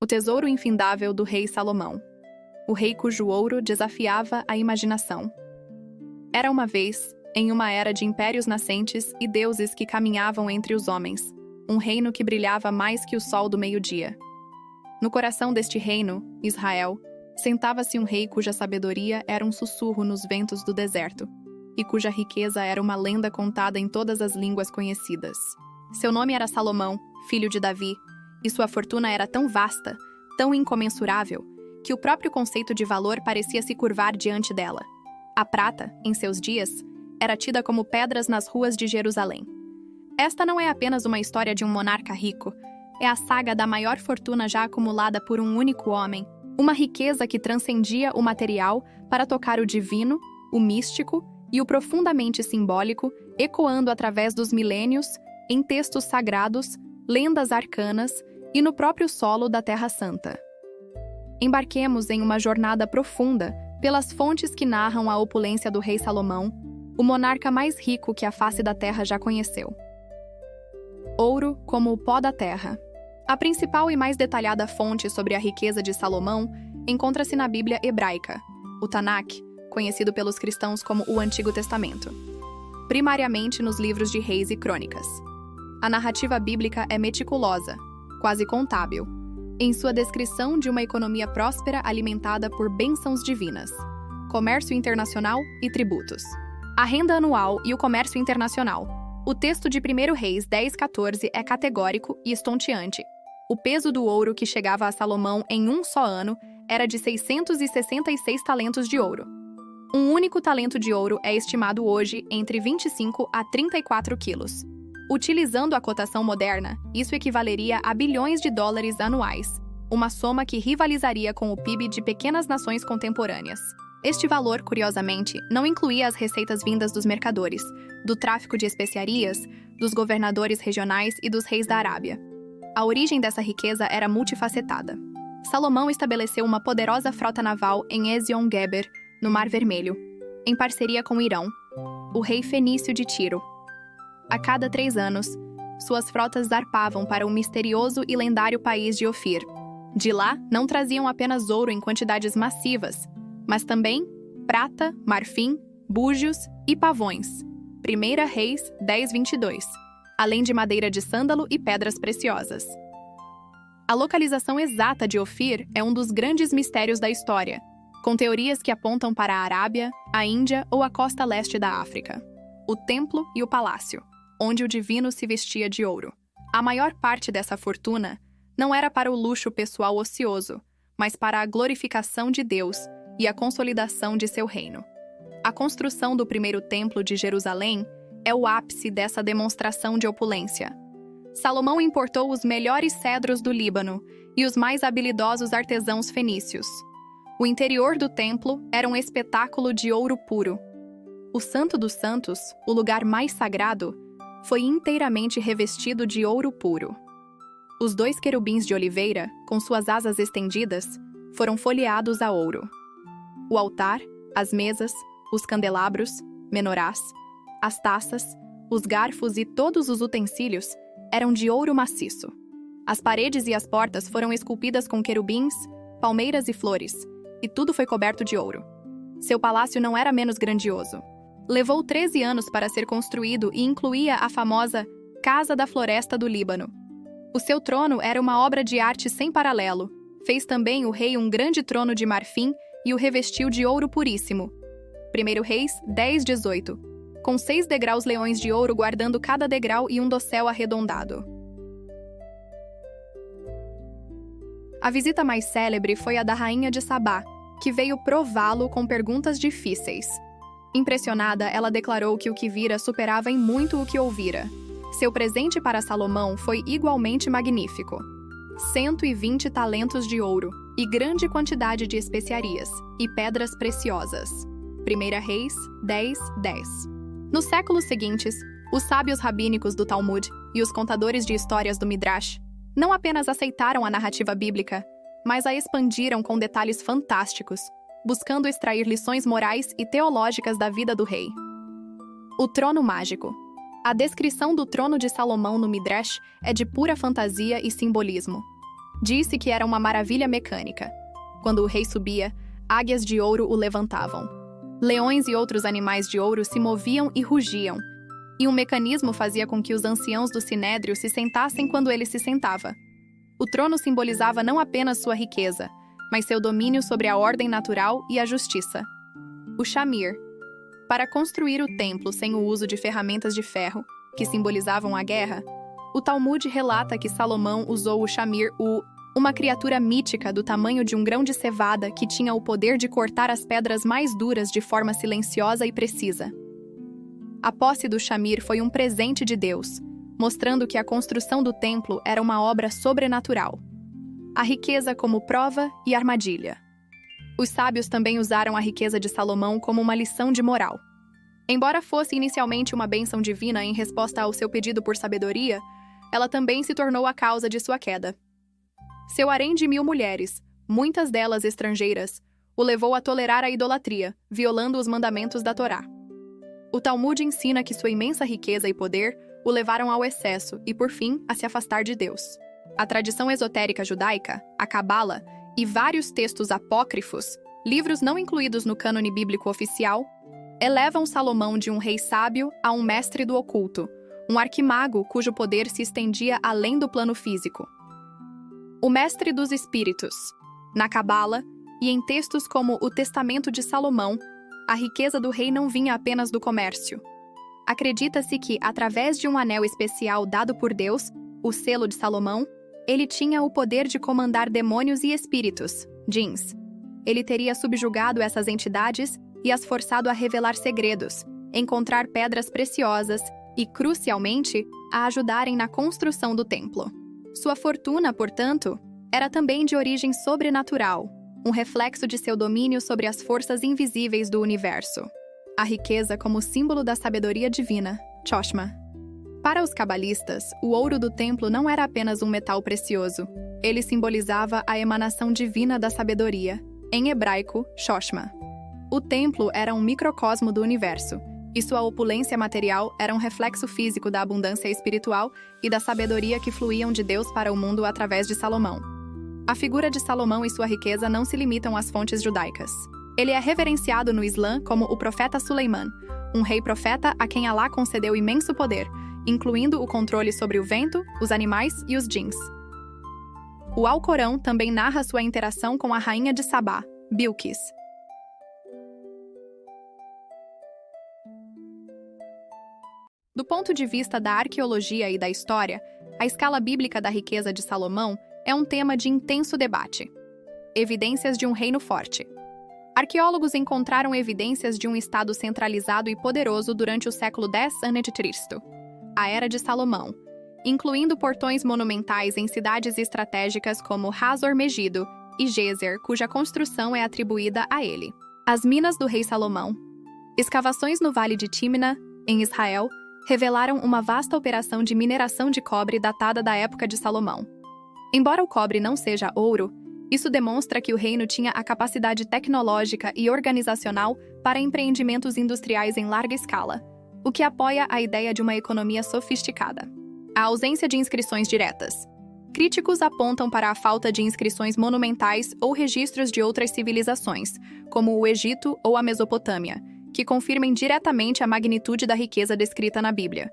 O tesouro infindável do rei Salomão. O rei cujo ouro desafiava a imaginação. Era uma vez, em uma era de impérios nascentes e deuses que caminhavam entre os homens, um reino que brilhava mais que o sol do meio-dia. No coração deste reino, Israel, sentava-se um rei cuja sabedoria era um sussurro nos ventos do deserto, e cuja riqueza era uma lenda contada em todas as línguas conhecidas. Seu nome era Salomão, filho de Davi, e sua fortuna era tão vasta, tão incomensurável, que o próprio conceito de valor parecia se curvar diante dela. A prata, em seus dias, era tida como pedras nas ruas de Jerusalém. Esta não é apenas uma história de um monarca rico, é a saga da maior fortuna já acumulada por um único homem, uma riqueza que transcendia o material para tocar o divino, o místico e o profundamente simbólico, ecoando através dos milênios, em textos sagrados, lendas arcanas e no próprio solo da Terra Santa. Embarquemos em uma jornada profunda pelas fontes que narram a opulência do rei Salomão, o monarca mais rico que a face da terra já conheceu. Ouro como o pó da terra. A principal e mais detalhada fonte sobre a riqueza de Salomão encontra-se na Bíblia hebraica, o Tanakh, conhecido pelos cristãos como o Antigo Testamento, primariamente nos livros de Reis e Crônicas. A narrativa bíblica é meticulosa, quase contábil, em sua descrição de uma economia próspera alimentada por bênçãos divinas, comércio internacional e tributos. A renda anual e o comércio internacional. O texto de 1 Reis 10:14 é categórico e estonteante. O peso do ouro que chegava a Salomão em um só ano era de 666 talentos de ouro. Um único talento de ouro é estimado hoje entre 25 a 34 quilos. Utilizando a cotação moderna, isso equivaleria a bilhões de dólares anuais, uma soma que rivalizaria com o PIB de pequenas nações contemporâneas. Este valor, curiosamente, não incluía as receitas vindas dos mercadores, do tráfico de especiarias, dos governadores regionais e dos reis da Arábia. A origem dessa riqueza era multifacetada. Salomão estabeleceu uma poderosa frota naval em Ezion-Geber, no Mar Vermelho, em parceria com Irão, o rei fenício de Tiro. A cada 3 anos, suas frotas zarpavam para o misterioso e lendário país de Ofir. De lá, não traziam apenas ouro em quantidades massivas, mas também prata, marfim, búzios e pavões. 1 Reis 10:22, além de madeira de sândalo e pedras preciosas. A localização exata de Ofir é um dos grandes mistérios da história, com teorias que apontam para a Arábia, a Índia ou a costa leste da África. O templo e o palácio, onde o divino se vestia de ouro. A maior parte dessa fortuna não era para o luxo pessoal ocioso, mas para a glorificação de Deus e a consolidação de seu reino. A construção do primeiro templo de Jerusalém é o ápice dessa demonstração de opulência. Salomão importou os melhores cedros do Líbano e os mais habilidosos artesãos fenícios. O interior do templo era um espetáculo de ouro puro. O Santo dos Santos, o lugar mais sagrado, foi inteiramente revestido de ouro puro. Os 2 querubins de oliveira, com suas asas estendidas, foram folheados a ouro. O altar, as mesas, os candelabros, menorás, as taças, os garfos e todos os utensílios eram de ouro maciço. As paredes e as portas foram esculpidas com querubins, palmeiras e flores, e tudo foi coberto de ouro. Seu palácio não era menos grandioso. Levou 13 anos para ser construído e incluía a famosa Casa da Floresta do Líbano. O seu trono era uma obra de arte sem paralelo. Fez também o rei um grande trono de marfim e o revestiu de ouro puríssimo. 1 Reis 10:18, com 6 degraus leões de ouro guardando cada degrau e um dossel arredondado. A visita mais célebre foi a da rainha de Sabá, que veio prová-lo com perguntas difíceis. Impressionada, ela declarou que o que vira superava em muito o que ouvira. Seu presente para Salomão foi igualmente magnífico. 120 talentos de ouro e grande quantidade de especiarias e pedras preciosas. 1 Reis 10:10. Nos séculos seguintes, os sábios rabínicos do Talmud e os contadores de histórias do Midrash não apenas aceitaram a narrativa bíblica, mas a expandiram com detalhes fantásticos, buscando extrair lições morais e teológicas da vida do rei. O trono mágico. A descrição do trono de Salomão no Midrash é de pura fantasia e simbolismo. Disse que era uma maravilha mecânica. Quando o rei subia, águias de ouro o levantavam. Leões e outros animais de ouro se moviam e rugiam, e um mecanismo fazia com que os anciãos do sinédrio se sentassem quando ele se sentava. O trono simbolizava não apenas sua riqueza, mas seu domínio sobre a ordem natural e a justiça. O Shamir. Para construir o templo sem o uso de ferramentas de ferro, que simbolizavam a guerra, o Talmud relata que Salomão usou o Shamir, uma criatura mítica do tamanho de um grão de cevada que tinha o poder de cortar as pedras mais duras de forma silenciosa e precisa. A posse do Shamir foi um presente de Deus, mostrando que a construção do templo era uma obra sobrenatural. A riqueza como prova e armadilha. Os sábios também usaram a riqueza de Salomão como uma lição de moral. Embora fosse inicialmente uma bênção divina em resposta ao seu pedido por sabedoria, ela também se tornou a causa de sua queda. Seu harém de 1000 mulheres, muitas delas estrangeiras, o levou a tolerar a idolatria, violando os mandamentos da Torá. O Talmud ensina que sua imensa riqueza e poder o levaram ao excesso e, por fim, a se afastar de Deus. A tradição esotérica judaica, a Cabala, e vários textos apócrifos, livros não incluídos no cânone bíblico oficial, elevam Salomão de um rei sábio a um mestre do oculto, um arquimago cujo poder se estendia além do plano físico. O mestre dos espíritos. Na Cabala, e em textos como o Testamento de Salomão, a riqueza do rei não vinha apenas do comércio. Acredita-se que, através de um anel especial dado por Deus, o selo de Salomão, ele tinha o poder de comandar demônios e espíritos, djinns. Ele teria subjugado essas entidades e as forçado a revelar segredos, encontrar pedras preciosas e, crucialmente, a ajudarem na construção do templo. Sua fortuna, portanto, era também de origem sobrenatural, um reflexo de seu domínio sobre as forças invisíveis do universo. A riqueza como símbolo da sabedoria divina, choshma. Para os cabalistas, o ouro do templo não era apenas um metal precioso. Ele simbolizava a emanação divina da sabedoria, em hebraico, choshma. O templo era um microcosmo do universo, e sua opulência material era um reflexo físico da abundância espiritual e da sabedoria que fluíam de Deus para o mundo através de Salomão. A figura de Salomão e sua riqueza não se limitam às fontes judaicas. Ele é reverenciado no Islã como o profeta Suleiman, um rei-profeta a quem Alá concedeu imenso poder, incluindo o controle sobre o vento, os animais e os djinns. O Alcorão também narra sua interação com a rainha de Sabá, Bilquis. Do ponto de vista da arqueologia e da história, a escala bíblica da riqueza de Salomão é um tema de intenso debate. Evidências de um reino forte. Arqueólogos encontraram evidências de um estado centralizado e poderoso durante o século X a.C., a Era de Salomão, incluindo portões monumentais em cidades estratégicas como Hazor Megido e Gezer, cuja construção é atribuída a ele. As minas do rei Salomão. Escavações no Vale de Tímina, em Israel, revelaram uma vasta operação de mineração de cobre datada da época de Salomão. Embora o cobre não seja ouro, isso demonstra que o reino tinha a capacidade tecnológica e organizacional para empreendimentos industriais em larga escala, o que apoia a ideia de uma economia sofisticada. A ausência de inscrições diretas. Críticos apontam para a falta de inscrições monumentais ou registros de outras civilizações, como o Egito ou a Mesopotâmia, que confirmem diretamente a magnitude da riqueza descrita na Bíblia.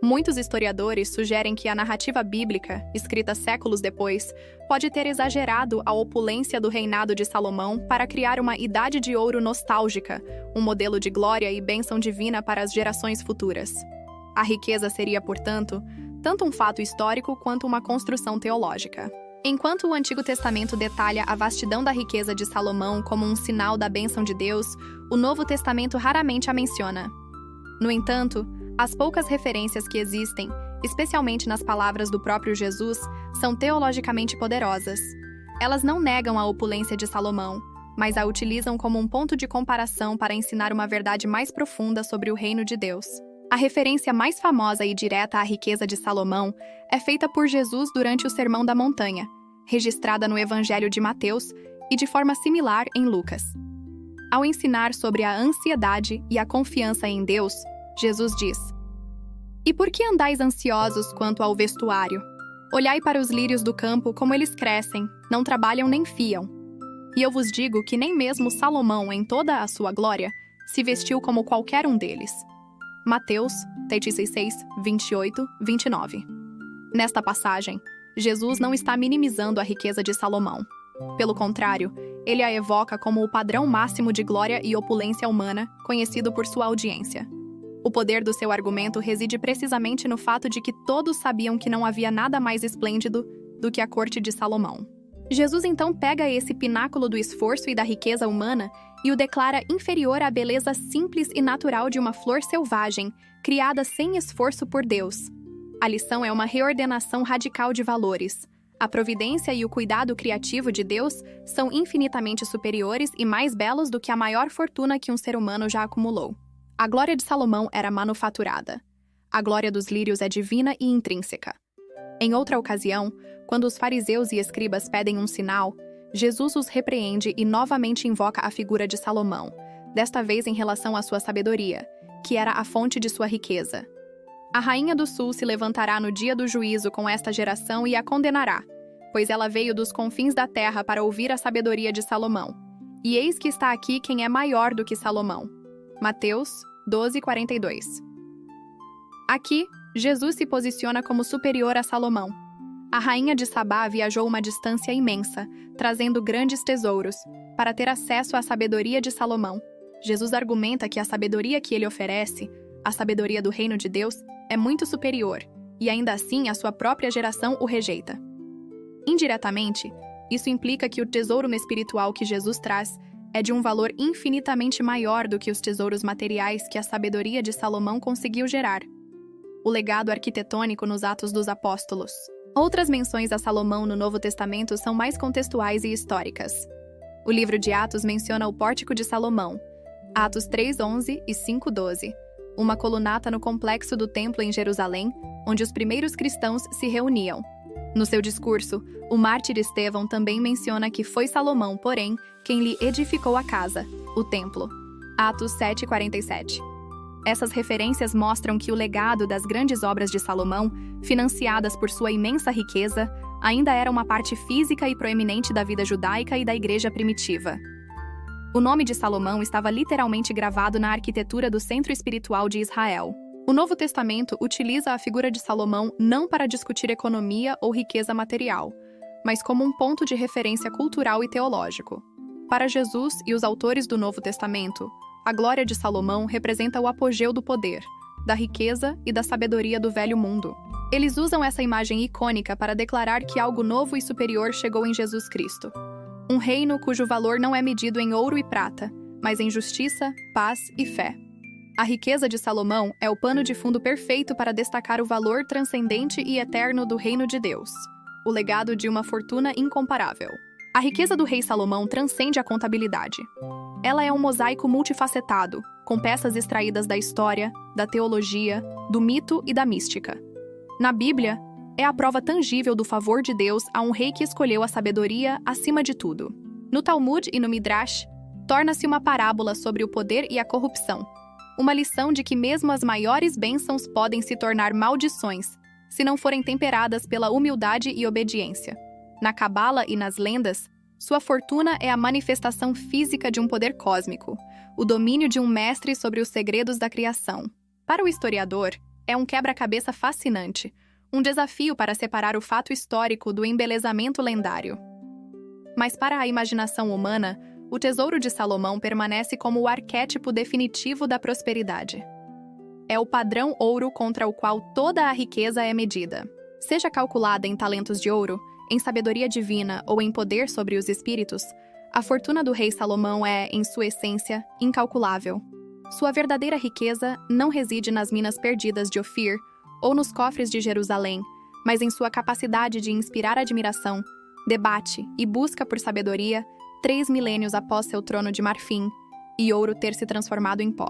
Muitos historiadores sugerem que a narrativa bíblica, escrita séculos depois, pode ter exagerado a opulência do reinado de Salomão para criar uma idade de ouro nostálgica, um modelo de glória e bênção divina para as gerações futuras. A riqueza seria, portanto, tanto um fato histórico quanto uma construção teológica. Enquanto o Antigo Testamento detalha a vastidão da riqueza de Salomão como um sinal da bênção de Deus, o Novo Testamento raramente a menciona. No entanto, as poucas referências que existem, especialmente nas palavras do próprio Jesus, são teologicamente poderosas. Elas não negam a opulência de Salomão, mas a utilizam como um ponto de comparação para ensinar uma verdade mais profunda sobre o reino de Deus. A referência mais famosa e direta à riqueza de Salomão é feita por Jesus durante o Sermão da Montanha, registrada no Evangelho de Mateus e de forma similar em Lucas. Ao ensinar sobre a ansiedade e a confiança em Deus, Jesus diz: "E por que andais ansiosos quanto ao vestuário? Olhai para os lírios do campo, como eles crescem, não trabalham nem fiam. E eu vos digo que nem mesmo Salomão, em toda a sua glória, se vestiu como qualquer um deles. Mateus 36, 28, 29. Nesta passagem, Jesus não está minimizando a riqueza de Salomão. Pelo contrário, ele a evoca como o padrão máximo de glória e opulência humana, conhecido por sua audiência. O poder do seu argumento reside precisamente no fato de que todos sabiam que não havia nada mais esplêndido do que a corte de Salomão. Jesus então pega esse pináculo do esforço e da riqueza humana e o declara inferior à beleza simples e natural de uma flor selvagem, criada sem esforço por Deus. A lição é uma reordenação radical de valores. A providência e o cuidado criativo de Deus são infinitamente superiores e mais belos do que a maior fortuna que um ser humano já acumulou. A glória de Salomão era manufaturada. A glória dos lírios é divina e intrínseca. Em outra ocasião, quando os fariseus e escribas pedem um sinal, Jesus os repreende e novamente invoca a figura de Salomão, desta vez em relação à sua sabedoria, que era a fonte de sua riqueza. A rainha do sul se levantará no dia do juízo com esta geração e a condenará, pois ela veio dos confins da terra para ouvir a sabedoria de Salomão. E eis que está aqui quem é maior do que Salomão. Mateus 12, 42. Aqui, Jesus se posiciona como superior a Salomão. A rainha de Sabá viajou uma distância imensa, trazendo grandes tesouros, para ter acesso à sabedoria de Salomão. Jesus argumenta que a sabedoria que ele oferece, a sabedoria do reino de Deus, é muito superior, e ainda assim a sua própria geração o rejeita. Indiretamente, isso implica que o tesouro espiritual que Jesus traz é de um valor infinitamente maior do que os tesouros materiais que a sabedoria de Salomão conseguiu gerar. O legado arquitetônico nos Atos dos Apóstolos. Outras menções a Salomão no Novo Testamento são mais contextuais e históricas. O livro de Atos menciona o Pórtico de Salomão, Atos 3:11 e 5:12, uma colunata no complexo do templo em Jerusalém, onde os primeiros cristãos se reuniam. No seu discurso, o mártir Estevão também menciona que foi Salomão, porém, quem lhe edificou a casa, o templo. Atos 7:47. Essas referências mostram que o legado das grandes obras de Salomão, financiadas por sua imensa riqueza, ainda era uma parte física e proeminente da vida judaica e da igreja primitiva. O nome de Salomão estava literalmente gravado na arquitetura do centro espiritual de Israel. O Novo Testamento utiliza a figura de Salomão não para discutir economia ou riqueza material, mas como um ponto de referência cultural e teológico. Para Jesus e os autores do Novo Testamento, a glória de Salomão representa o apogeu do poder, da riqueza e da sabedoria do velho mundo. Eles usam essa imagem icônica para declarar que algo novo e superior chegou em Jesus Cristo. Um reino cujo valor não é medido em ouro e prata, mas em justiça, paz e fé. A riqueza de Salomão é o pano de fundo perfeito para destacar o valor transcendente e eterno do reino de Deus, o legado de uma fortuna incomparável. A riqueza do rei Salomão transcende a contabilidade. Ela é um mosaico multifacetado, com peças extraídas da história, da teologia, do mito e da mística. Na Bíblia, é a prova tangível do favor de Deus a um rei que escolheu a sabedoria acima de tudo. No Talmud e no Midrash, torna-se uma parábola sobre o poder e a corrupção. Uma lição de que mesmo as maiores bênçãos podem se tornar maldições, se não forem temperadas pela humildade e obediência. Na Cabala e nas lendas, sua fortuna é a manifestação física de um poder cósmico, o domínio de um mestre sobre os segredos da criação. Para o historiador, é um quebra-cabeça fascinante, um desafio para separar o fato histórico do embelezamento lendário. Mas para a imaginação humana, o tesouro de Salomão permanece como o arquétipo definitivo da prosperidade. É o padrão ouro contra o qual toda a riqueza é medida. Seja calculada em talentos de ouro, em sabedoria divina ou em poder sobre os espíritos, a fortuna do rei Salomão é, em sua essência, incalculável. Sua verdadeira riqueza não reside nas minas perdidas de Ofir ou nos cofres de Jerusalém, mas em sua capacidade de inspirar admiração, debate e busca por sabedoria 3 milênios após seu trono de marfim e ouro ter se transformado em pó.